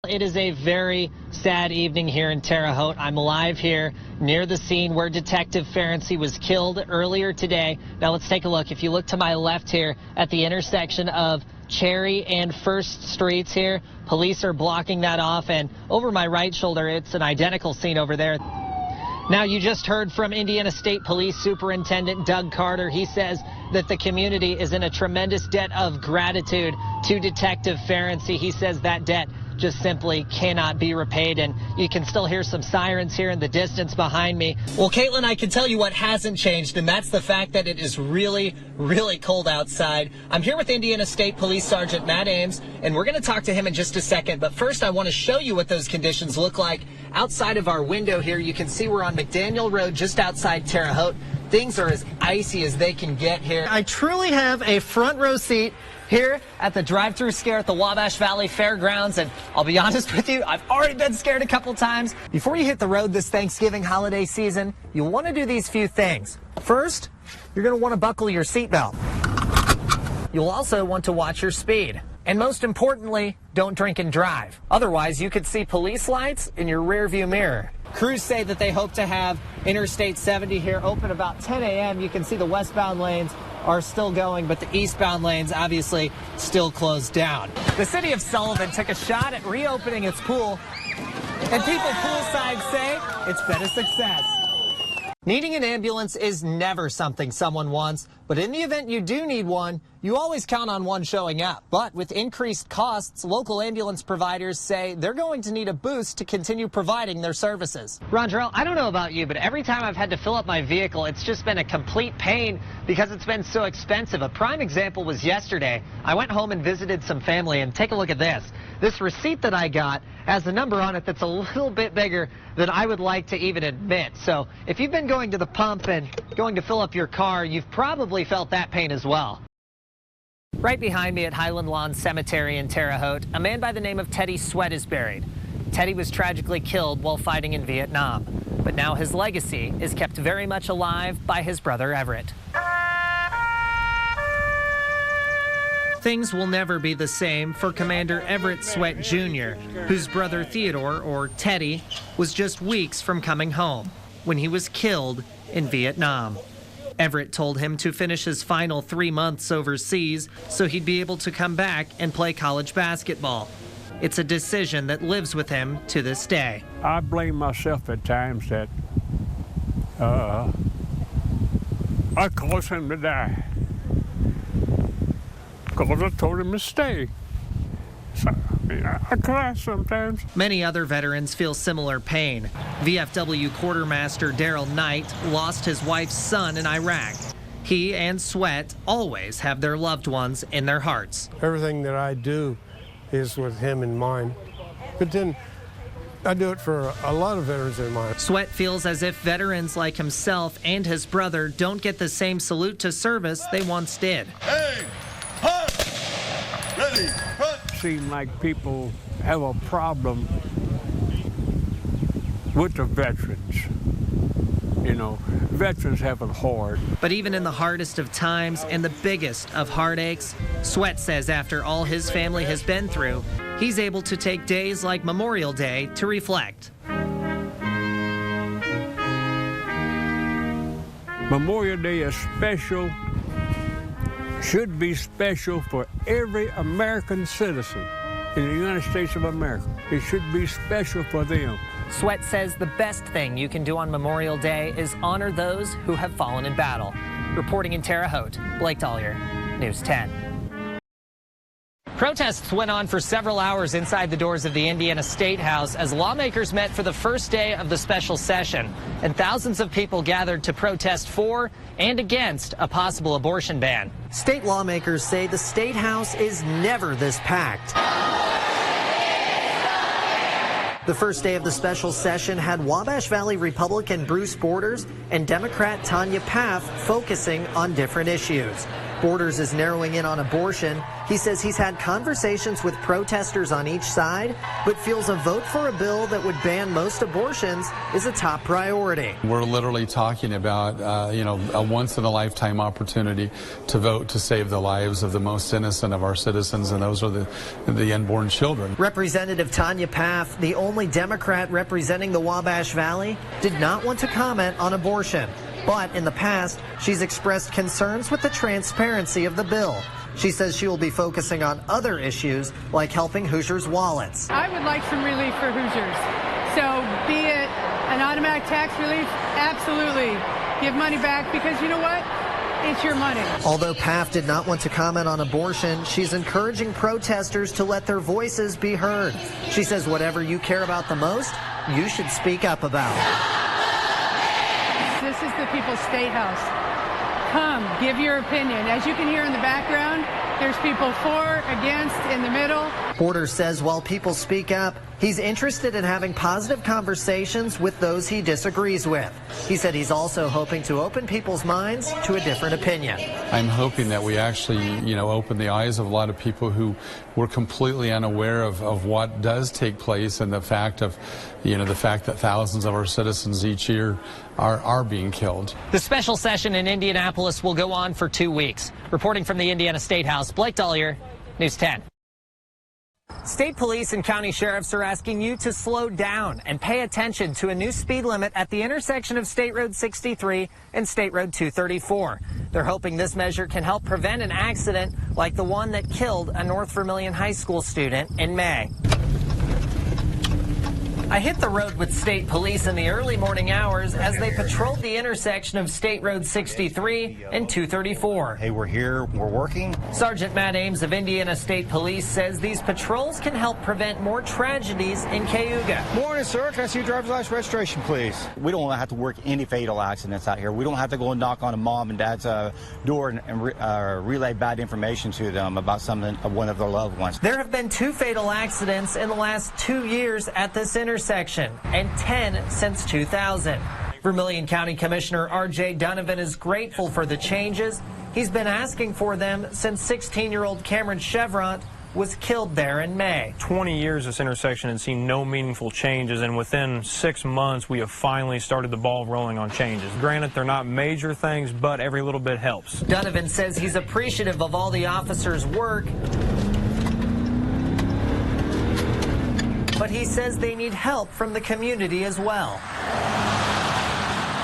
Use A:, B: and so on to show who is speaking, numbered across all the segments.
A: It is a very sad evening here in Terre Haute. I'm live here near the scene where Detective Ferenczi was killed earlier today. Now let's take a look. If you look to my left here at the intersection of Cherry and First Streets here, police are blocking that off, and over my right shoulder, it's an identical scene over there. Now, you just heard from Indiana State Police Superintendent Doug Carter. He says that the community is in a tremendous debt of gratitude to Detective Ferenczi. He says that debt just simply cannot be repaid, and you can still hear some sirens here in the distance behind me. Well, Caitlin, I can tell you what hasn't changed, and that's the fact that it is really, really cold outside. I'm here with Indiana State Police Sergeant Matt Ames, and we're going to talk to him in just a second. But first, I want to show you what those conditions look like outside of our window here. You can see we're on McDaniel Road, just outside Terre Haute. Things are as icy as they can get here. I truly have a front row seat here at the drive-through scare at the Wabash Valley Fairgrounds, and I'll be honest with you, I've already been scared a couple times. Before you hit the road this Thanksgiving holiday season, you'll want to do these few things. First, you're going to want to buckle your seatbelt. You'll also want to watch your speed. And most importantly, don't drink and drive. Otherwise, you could see police lights in your rearview mirror. Crews say that they hope to have Interstate 70 here open about 10 a.m. You can see the westbound lanes are still going, but the eastbound lanes obviously still closed down. The city of Sullivan took a shot at reopening its pool, and people poolside say it's been a success. Needing an ambulance is never something someone wants, but in the event you do need one, you always count on one showing up. But with increased costs, local ambulance providers say they're going to need a boost to continue providing their services. Rondrell, I don't know about you, but every time I've had to fill up my vehicle, it's just been a complete pain because it's been so expensive. A prime example was yesterday. I went home and visited some family, and take a look at this. This receipt that I got has a number on it that's a little bit bigger than I would like to even admit. So if you've been going to the pump and going to fill up your car, you've probably felt that pain as well. Right behind me at Highland Lawn Cemetery in Terre Haute, a man by the name of Teddy Sweat is buried. Teddy was tragically killed while fighting in Vietnam, but now his legacy is kept very much alive by his brother Everett. Things will never be the same for Commander Everett Sweat Jr., whose brother Theodore, or Teddy, was just weeks from coming home when he was killed in Vietnam. Everett told him to finish his final 3 months overseas so he'd be able to come back and play college basketball. It's a decision that lives with him to this day.
B: I blame myself at times that I caused him to die because I told him to stay. So, I cry sometimes.
A: Many other veterans feel similar pain. VFW Quartermaster Daryl Knight lost his wife's son in Iraq. He and Sweat always have their loved ones in their hearts.
C: Everything that I do is with him in mind. But then I do it for a lot of veterans in mind.
A: Sweat feels as if veterans like himself and his brother don't get the same salute to service they once did.
D: Hey, hunt, ready, hunt.
B: Seem like people have a problem with the veterans. You know, veterans have it hard.
A: But even in the hardest of times and the biggest of heartaches, Sweat says after all his family has been through, he's able to take days like Memorial Day to reflect.
B: Memorial Day is special, should be special for every American citizen in the United States of America. It should be special for them.
A: Sweat says the best thing you can do on Memorial Day is honor those who have fallen in battle. Reporting in Terre Haute, Blake Dollier, News 10. Protests went on for several hours inside the doors of the Indiana State House as lawmakers met for the first day of the special session, and thousands of people gathered to protest for and against a possible abortion ban. State lawmakers say the State House is never this packed. The first day of the special session had Wabash Valley Republican Bruce Borders and Democrat Tanya Paff focusing on different issues. Borders is narrowing in on abortion. He says he's had conversations with protesters on each side, but feels a vote for a bill that would ban most abortions is a top priority.
E: We're literally talking about, a once-in-a-lifetime opportunity to vote to save the lives of the most innocent of our citizens, and those are the unborn children.
A: Representative Tanya Paff, the only Democrat representing the Wabash Valley, did not want to comment on abortion. But in the past, she's expressed concerns with the transparency of the bill. She says she will be focusing on other issues like helping Hoosiers' wallets.
F: I would like some relief for Hoosiers. So be it an automatic tax relief, absolutely. Give money back because you know what? It's your money.
A: Although Paff did not want to comment on abortion, she's encouraging protesters to let their voices be heard. She says whatever you care about the most, you should speak up about.
F: This is the People's State House. Come, give your opinion. As you can hear in the background, there's people for, against, in the middle.
A: Borders says while people speak up, he's interested in having positive conversations with those he disagrees with. He said he's also hoping to open people's minds to a different opinion.
E: I'm hoping that we actually, open the eyes of a lot of people who were completely unaware of what does take place and the fact that thousands of our citizens each year are being killed.
A: The special session in Indianapolis will go on for 2 weeks. Reporting from the Indiana State House, Blake Dollier, News 10. State police and county sheriffs are asking you to slow down and pay attention to a new speed limit at the intersection of State Road 63 and State Road 234. They're hoping this measure can help prevent an accident like the one that killed a North Vermilion High School student in May. I hit the road with state police in the early morning hours as they patrolled the intersection of State Road 63 and 234.
G: Hey, we're here, we're working.
A: Sergeant Matt Ames of Indiana State Police says these patrols can help prevent more tragedies in Cayuga.
G: Morning, sir. Can I see your driver's license registration, please? We don't have to work any fatal accidents out here. We don't have to go and knock on a mom and dad's door and relay bad information to them about one of their loved ones.
A: There have been 2 fatal accidents in the last 2 years at this intersection and 10 since 2000. Vermilion County Commissioner R.J. Donovan is grateful for the changes. He's been asking for them since 16-year-old Cameron Chevront was killed there in May.
H: 20 years this intersection had seen no meaningful changes, and within 6 months we have finally started the ball rolling on changes. Granted, they're not major things, but every little bit helps.
A: Donovan says he's appreciative of all the officers' work, but he says they need help from the community as well.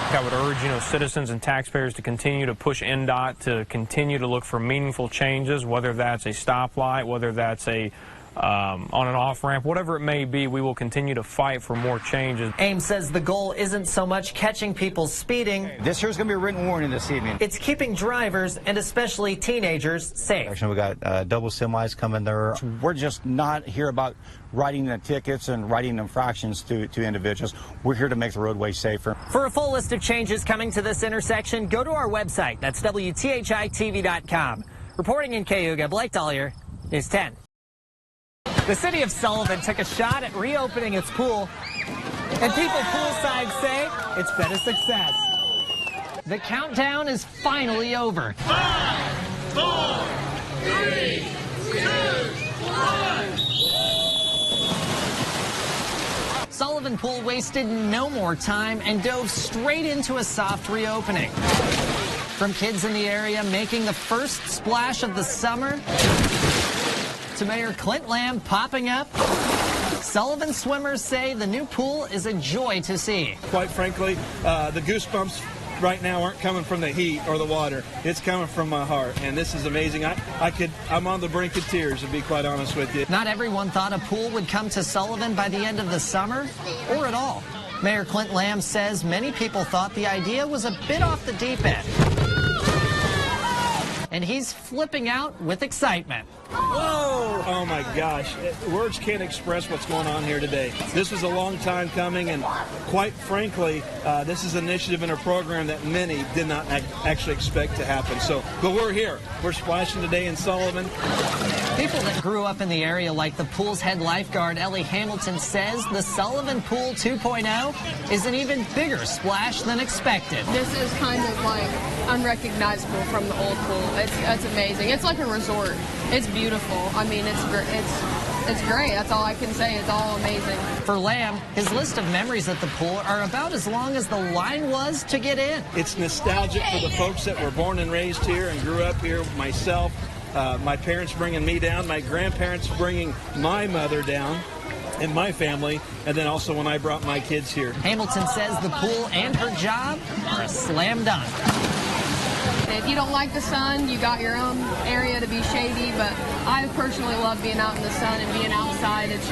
H: I would urge, citizens and taxpayers to continue to push NDOT to continue to look for meaningful changes, whether that's a stoplight, whether that's a on and off ramp, whatever it may be. We will continue to fight for more changes.
A: Ames says the goal isn't so much catching people speeding.
G: This here's going to be a written warning this evening.
A: It's keeping drivers and especially teenagers safe.
G: We got double semis coming there. We're just not here about writing the tickets and writing infractions to individuals. We're here to make the roadway safer.
A: For a full list of changes coming to this intersection, go to our website. That's WTHITV.com. Reporting in Cayuga, Blake Dollier, News 10. The city of Sullivan took a shot at reopening its pool, and people poolside say it's been a success. The countdown is finally over.
D: 5, 4, 3, 2, 1.
A: Sullivan Pool wasted no more time and dove straight into a soft reopening. From kids in the area making the first splash of the summer to Mayor Clint Lamb popping up, Sullivan swimmers say the new pool is a joy to see.
I: Quite frankly, the goosebumps right now aren't coming from the heat or the water. It's coming from my heart, and this is amazing. I'm on the brink of tears, to be quite honest with you.
A: Not everyone thought a pool would come to Sullivan by the end of the summer, or at all. Mayor Clint Lamb says many people thought the idea was a bit off the deep end. And he's flipping out with excitement.
I: Whoa! Oh my gosh, words can't express what's going on here today. This was a long time coming, and quite frankly, this is an initiative and a program that many did not actually expect to happen. But we're here. We're splashing today in Sullivan.
A: People that grew up in the area, like the pool's head lifeguard, Ellie Hamilton, says the Sullivan Pool 2.0 is an even bigger splash than expected.
J: This is kind of like unrecognizable from the old pool. It's amazing. It's like a resort. It's beautiful. I mean, it's great. That's all I can say. It's all amazing.
A: For Lamb, his list of memories at the pool are about as long as the line was to get in.
I: It's nostalgic for the folks that were born and raised here and grew up here. Myself, my parents bringing me down, my grandparents bringing my mother down, and my family, and then also when I brought my kids here.
A: Hamilton says the pool and her job are a slam dunk.
J: If you don't like the sun, you got your own area to be shady, but I personally love being out in the sun and being outside. It's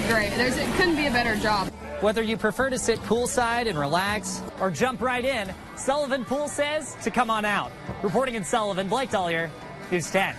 J: great. It couldn't be a better job.
A: Whether you prefer to sit poolside and relax or jump right in, Sullivan Pool says to come on out. Reporting in Sullivan, Blake Dollier, News 10.